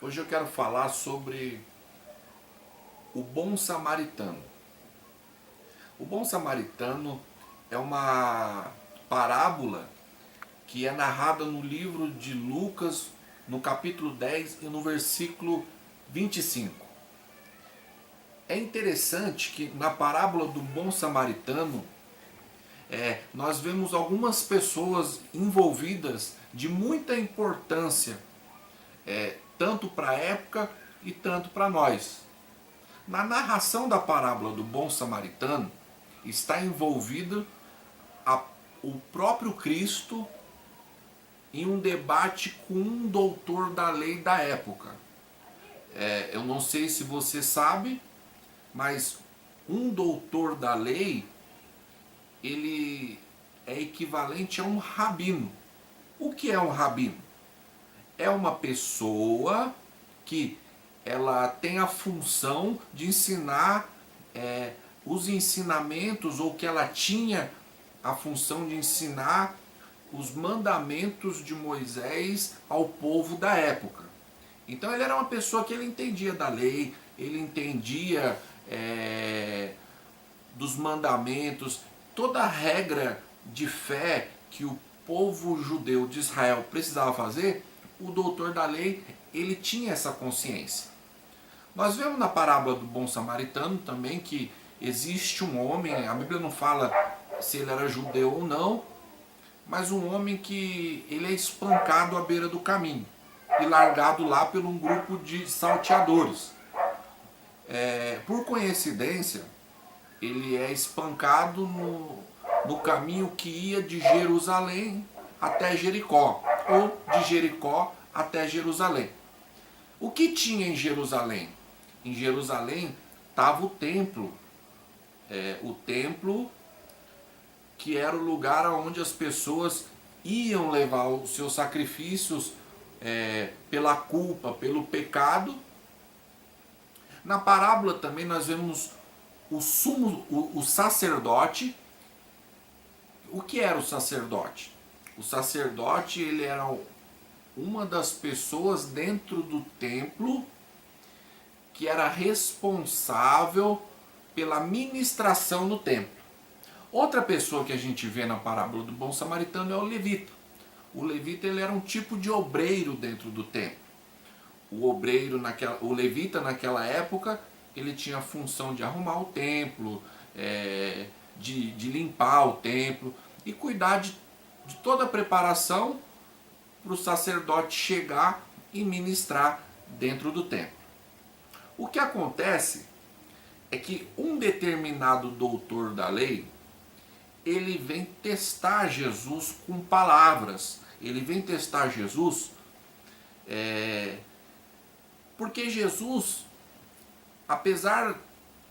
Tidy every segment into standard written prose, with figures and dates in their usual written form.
Hoje eu quero falar sobre o bom samaritano. O bom samaritano é uma parábola que é narrada no livro de Lucas, no capítulo 10 e no versículo 25. É interessante que na parábola do bom samaritano, nós vemos algumas pessoas envolvidas de muita importância, tanto para a época e tanto para nós. Na narração da parábola do bom samaritano está envolvido o próprio Cristo em um debate com um doutor da lei da época. Eu não sei se você sabe, mas um doutor da lei, ele é equivalente a um rabino. O que é um rabino? É uma pessoa que ela tem a função de ensinar os ensinamentos, ou que ela tinha a função de ensinar os mandamentos de Moisés ao povo da época. Então ele era uma pessoa que ele entendia da lei, ele entendia dos mandamentos, toda a regra de fé que o povo judeu de Israel precisava fazer. O doutor da lei, ele tinha essa consciência. Nós vemos na parábola do bom samaritano também que existe um homem, a Bíblia não fala se ele era judeu ou não, mas um homem que ele é espancado à beira do caminho e largado lá por um grupo de salteadores. Por coincidência, ele é espancado no caminho que ia de Jerusalém até Jericó, ou de Jericó até Jerusalém. O que tinha em Jerusalém? Em Jerusalém estava o templo que era o lugar onde as pessoas iam levar os seus sacrifícios pela culpa, pelo pecado. Na parábola também nós vemos o sacerdote. O que era o sacerdote? O sacerdote, ele era uma das pessoas dentro do templo que era responsável pela ministração no templo. Outra pessoa que a gente vê na parábola do bom samaritano é o levita. O levita, ele era um tipo de obreiro dentro do templo. O levita naquela época, ele tinha a função de arrumar o templo, de limpar o templo e cuidar de toda a preparação para o sacerdote chegar e ministrar dentro do templo. O que acontece é que um determinado doutor da lei, ele vem testar Jesus com palavras. Ele vem testar Jesus porque Jesus, apesar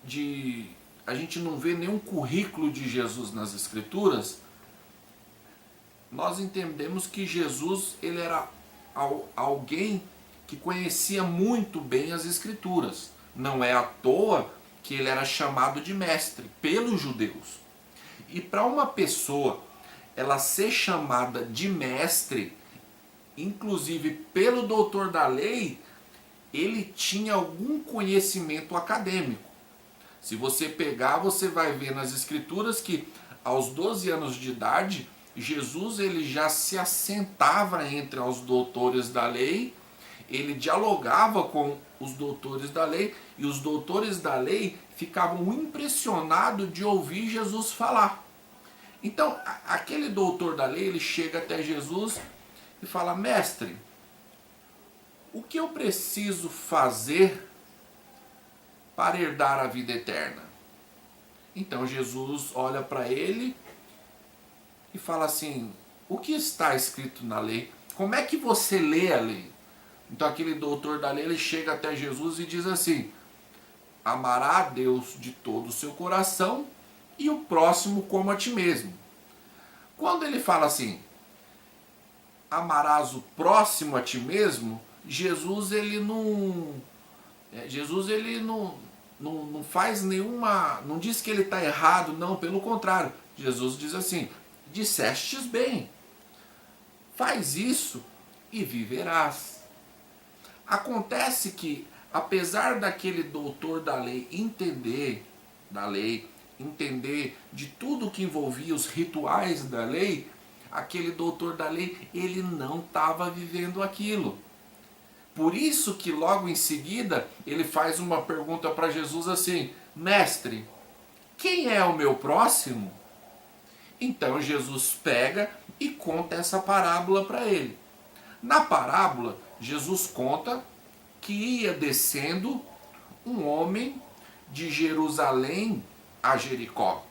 de a gente não ver nenhum currículo de Jesus nas Escrituras, nós entendemos que Jesus, ele era alguém que conhecia muito bem as Escrituras. Não é à toa que ele era chamado de mestre pelos judeus. E para uma pessoa ela ser chamada de mestre, inclusive pelo doutor da lei, ele tinha algum conhecimento acadêmico. Se você pegar, você vai ver nas Escrituras que aos 12 anos de idade, Jesus, ele já se assentava entre os doutores da lei, ele dialogava com os doutores da lei, e os doutores da lei ficavam impressionados de ouvir Jesus falar. Então, aquele doutor da lei, ele chega até Jesus e fala: mestre, o que eu preciso fazer para herdar a vida eterna? Então Jesus olha para ele e fala assim: o que está escrito na lei? Como é que você lê a lei? Então aquele doutor da lei, ele chega até Jesus e diz assim: amará a Deus de todo o seu coração e o próximo como a ti mesmo. Quando ele fala assim, amarás o próximo a ti mesmo, Jesus ele não faz nenhuma, não diz que ele está errado, não, pelo contrário. Jesus diz assim: dissestes bem, faz isso e viverás. Acontece que, apesar daquele doutor da lei entender da lei, entender de tudo que envolvia os rituais da lei, aquele doutor da lei, ele não estava vivendo aquilo. Por isso que logo em seguida ele faz uma pergunta para Jesus assim: mestre, quem é o meu próximo? Então Jesus pega e conta essa parábola para ele. Na parábola, Jesus conta que ia descendo um homem de Jerusalém a Jericó.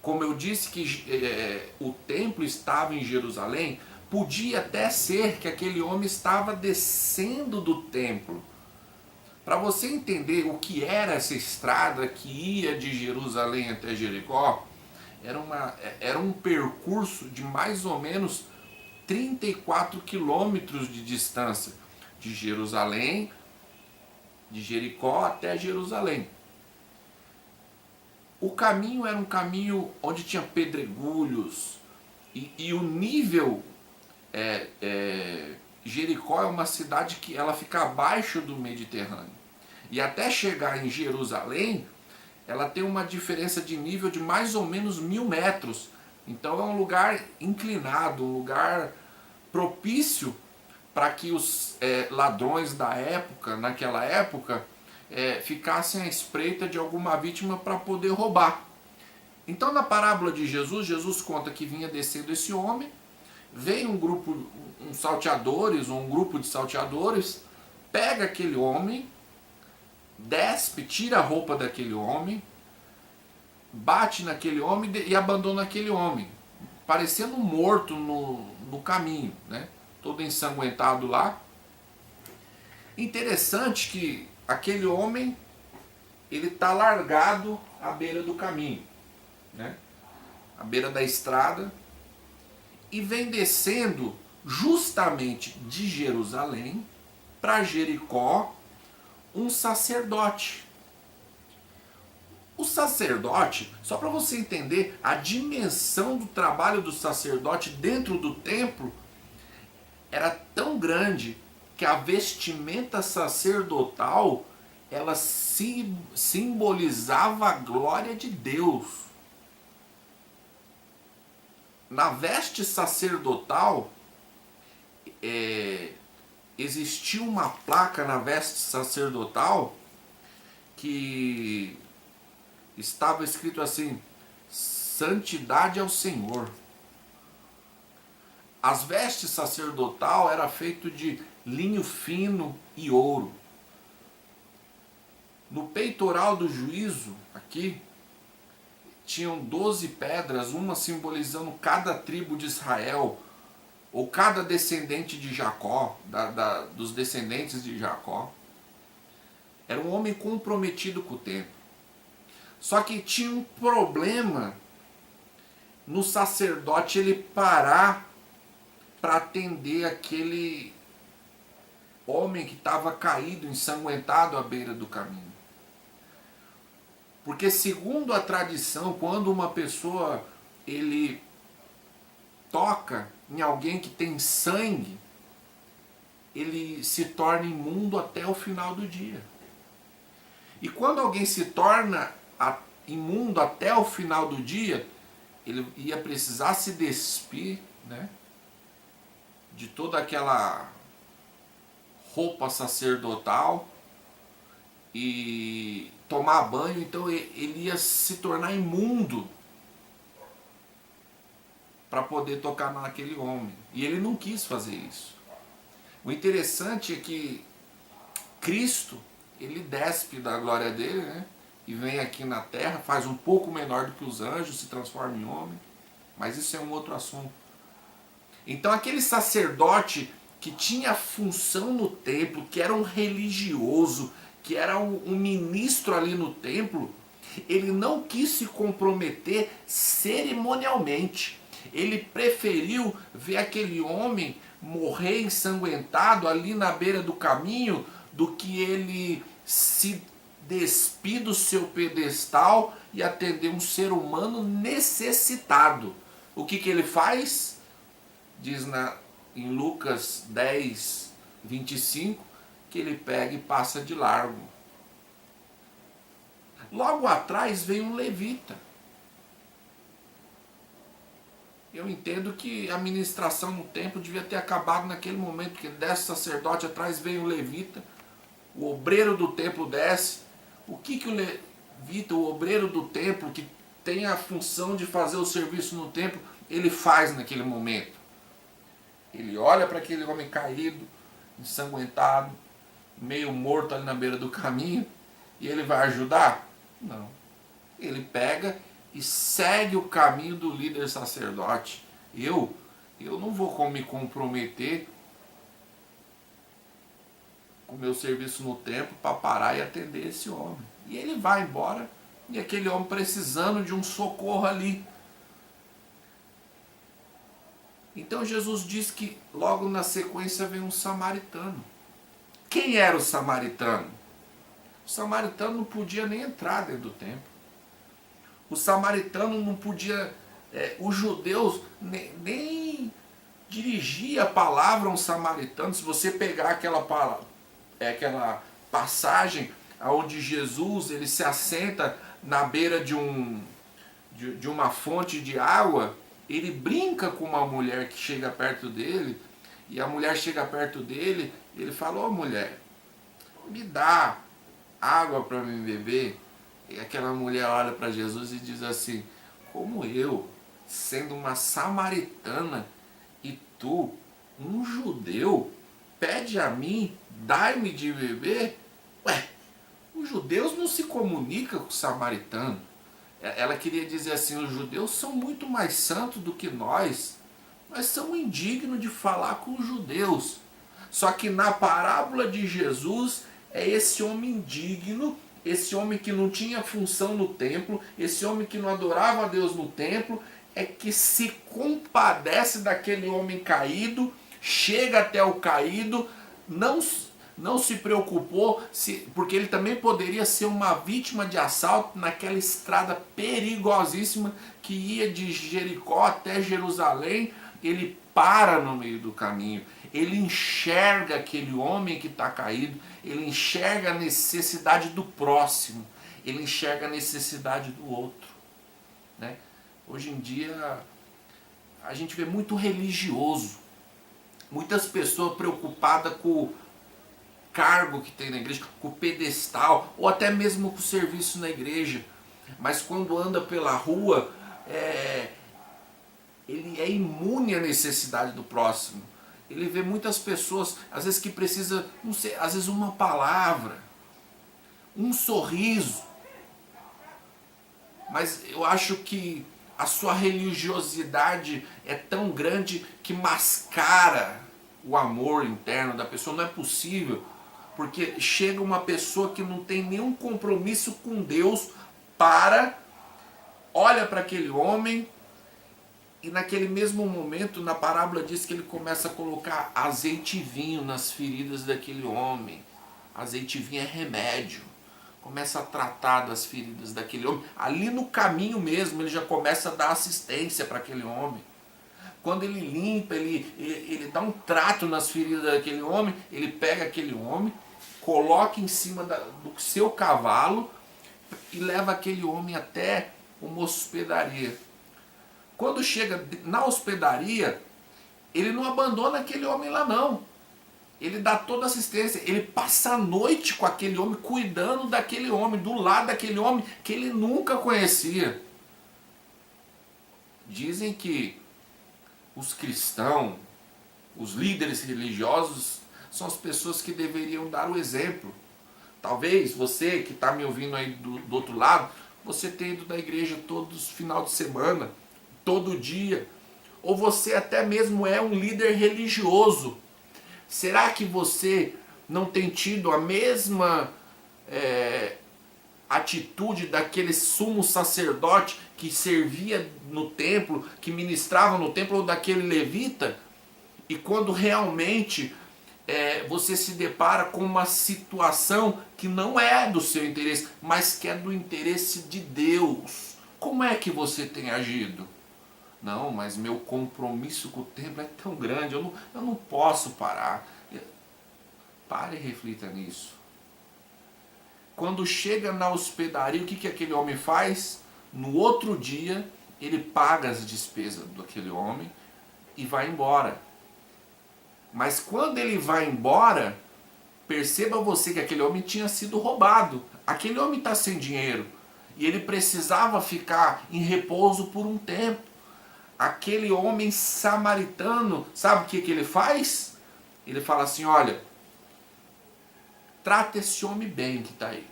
Como eu disse que o templo estava em Jerusalém, podia até ser que aquele homem estava descendo do templo. Para você entender o que era essa estrada que ia de Jerusalém até Jericó, era um percurso de mais ou menos 34 quilômetros de distância, de Jerusalém, de Jericó até Jerusalém. O caminho era um caminho onde tinha pedregulhos, e o nível, Jericó é uma cidade que ela fica abaixo do Mediterrâneo. E até chegar em Jerusalém, ela tem uma diferença de nível de mais ou menos 1.000 metros. Então é um lugar inclinado, um lugar propício para que os ladrões da época, naquela época, ficassem à espreita de alguma vítima para poder roubar. Então na parábola de Jesus, Jesus conta que vinha descendo esse homem, vem um grupo, uns salteadores, ou um grupo de salteadores, pega aquele homem, despe, tira a roupa daquele homem, bate naquele homem e abandona aquele homem, parecendo morto no caminho, né? Todo ensanguentado lá. Interessante que aquele homem, ele está largado à beira do caminho, né? À beira da estrada, e vem descendo justamente de Jerusalém para Jericó um sacerdote. O sacerdote, só para você entender a dimensão do trabalho do sacerdote dentro do templo, era tão grande que a vestimenta sacerdotal, ela simbolizava a glória de Deus. Na veste sacerdotal, existia uma placa na veste sacerdotal que estava escrito assim: santidade ao Senhor. As vestes sacerdotal era feito de linho fino e ouro. No peitoral do juízo, aqui, tinham 12 pedras, uma simbolizando cada tribo de Israel, ou cada descendente de Jacó, dos descendentes de Jacó. Era um homem comprometido com o templo. Só que tinha um problema no sacerdote ele parar para atender aquele homem que estava caído, ensanguentado à beira do caminho. Porque segundo a tradição, quando uma pessoa ele toca em alguém que tem sangue, ele se torna imundo até o final do dia. E quando alguém se torna imundo até o final do dia, ele ia precisar se despir, né, de toda aquela roupa sacerdotal e tomar banho. Então ele ia se tornar imundo para poder tocar naquele homem. E ele não quis fazer isso. O interessante é que Cristo, ele despe da glória dele, né, e vem aqui na terra, faz um pouco menor do que os anjos, se transforma em homem. Mas isso é um outro assunto. Então aquele sacerdote que tinha função no templo, que era um religioso, que era um ministro ali no templo, ele não quis se comprometer cerimonialmente. Ele preferiu ver aquele homem morrer ensanguentado ali na beira do caminho do que ele se despir do seu pedestal e atender um ser humano necessitado. O que ele faz? Diz em Lucas 10, 25, que ele pega e passa de largo. Logo atrás vem um levita. Eu entendo que a ministração no templo devia ter acabado naquele momento, porque desce o sacerdote, atrás vem o levita, o obreiro do templo desce. O que o levita, o obreiro do templo, que tem a função de fazer o serviço no templo, ele faz naquele momento? Ele olha para aquele homem caído, ensanguentado, meio morto ali na beira do caminho, e ele vai ajudar? Não. Ele pega e segue o caminho do líder sacerdote. Eu não vou me comprometer com o meu serviço no templo para parar e atender esse homem. E ele vai embora, e aquele homem precisando de um socorro ali. Então Jesus diz que logo na sequência vem um samaritano. Quem era o samaritano? O samaritano não podia nem entrar dentro do templo. O samaritano não podia, os judeus nem dirigir a palavra a um samaritano. Se você pegar aquela passagem onde Jesus ele se assenta na beira de uma fonte de água, ele brinca com uma mulher que chega perto dele, e a mulher chega perto dele, ele fala: ô mulher, me dá água para mim beber. E aquela mulher olha para Jesus e diz assim: como eu, sendo uma samaritana, e tu, um judeu, pede a mim, dai-me de beber? Ué, os judeus não se comunicam com o samaritano. Ela queria dizer assim: os judeus são muito mais santos do que nós somos indignos de falar com os judeus. Só que na parábola de Jesus é esse homem indigno, esse homem que não tinha função no templo, esse homem que não adorava a Deus no templo, é que se compadece daquele homem caído, chega até o caído, não se preocupou, porque ele também poderia ser uma vítima de assalto naquela estrada perigosíssima que ia de Jericó até Jerusalém. Ele para no meio do caminho, ele enxerga aquele homem que está caído, ele enxerga a necessidade do próximo, ele enxerga a necessidade do outro, né? Hoje em dia a gente vê muito religioso, muitas pessoas preocupadas com o cargo que tem na igreja, com o pedestal, ou até mesmo com o serviço na igreja, mas quando anda pela rua, ele é imune à necessidade do próximo. Ele vê muitas pessoas, às vezes que precisa, não sei, às vezes uma palavra, um sorriso. Mas eu acho que a sua religiosidade é tão grande que mascara o amor interno da pessoa. Não é possível, porque chega uma pessoa que não tem nenhum compromisso com Deus, olha para aquele homem, e naquele mesmo momento, na parábola diz que ele começa a colocar azeite e vinho nas feridas daquele homem. Azeite e vinho é remédio. Começa a tratar das feridas daquele homem. Ali no caminho mesmo, ele já começa a dar assistência para aquele homem. Quando ele limpa, ele dá um trato nas feridas daquele homem, ele pega aquele homem, coloca em cima do seu cavalo e leva aquele homem até uma hospedaria. Quando chega na hospedaria, ele não abandona aquele homem lá não. Ele dá toda a assistência, ele passa a noite com aquele homem, cuidando daquele homem, do lado daquele homem que ele nunca conhecia. Dizem que os cristãos, os líderes religiosos, são as pessoas que deveriam dar o exemplo. Talvez você que está me ouvindo aí do outro lado, você tenha ido na igreja todos os final de semana, todo dia, ou você até mesmo é um líder religioso. Será que você não tem tido a mesma atitude daquele sumo sacerdote que servia no templo, que ministrava no templo, ou daquele levita? E quando realmente você se depara com uma situação que não é do seu interesse, mas que é do interesse de Deus, como é que você tem agido? Não, mas meu compromisso com o templo é tão grande, eu não posso parar. Pare e reflita nisso. Quando chega na hospedaria, o que aquele homem faz? No outro dia, ele paga as despesas daquele homem e vai embora. Mas quando ele vai embora, perceba você que aquele homem tinha sido roubado. Aquele homem está sem dinheiro. E ele precisava ficar em repouso por um tempo. Aquele homem samaritano, sabe o que ele faz? Ele fala assim, olha, trata esse homem bem que está aí.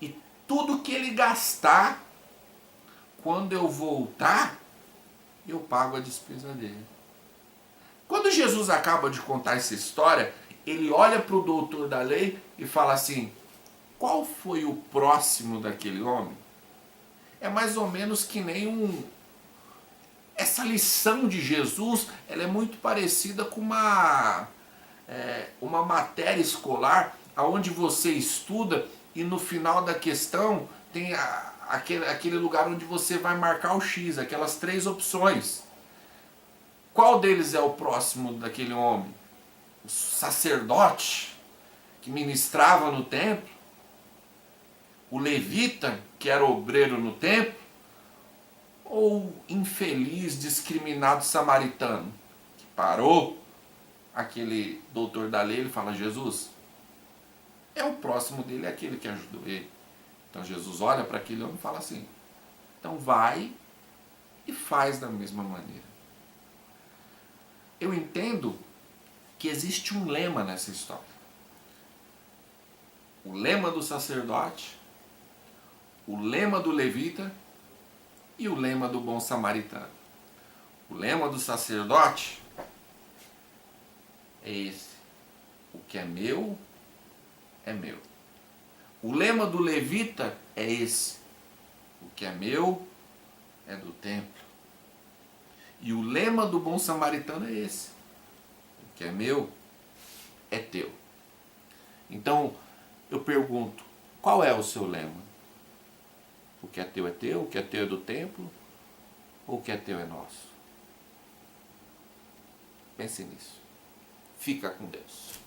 E tudo que ele gastar, quando eu voltar, eu pago a despesa dele. Quando Jesus acaba de contar essa história, ele olha para o doutor da lei e fala assim, qual foi o próximo daquele homem? É mais ou menos que nem essa lição de Jesus, ela é muito parecida com uma matéria escolar, onde você estuda e no final da questão tem aquele lugar onde você vai marcar o X, aquelas 3 opções. Qual deles é o próximo daquele homem? O sacerdote que ministrava no templo? O levita que era obreiro no templo? Ou o infeliz, discriminado samaritano que parou aquele doutor da lei? Ele fala, Jesus, o próximo dele é aquele que ajudou ele. Então Jesus olha para aquele homem e fala assim, então vai e faz da mesma maneira. Eu entendo que existe um lema nessa história. O lema do sacerdote, o lema do levita e o lema do bom samaritano. O lema do sacerdote é esse. O que é meu, é meu. O lema do levita é esse. O que é meu, é do templo. E o lema do bom samaritano é esse. O que é meu, é teu. Então, eu pergunto, qual é o seu lema? O que é teu, o que é teu é do templo, ou o que é teu é nosso? Pense nisso. Fica com Deus.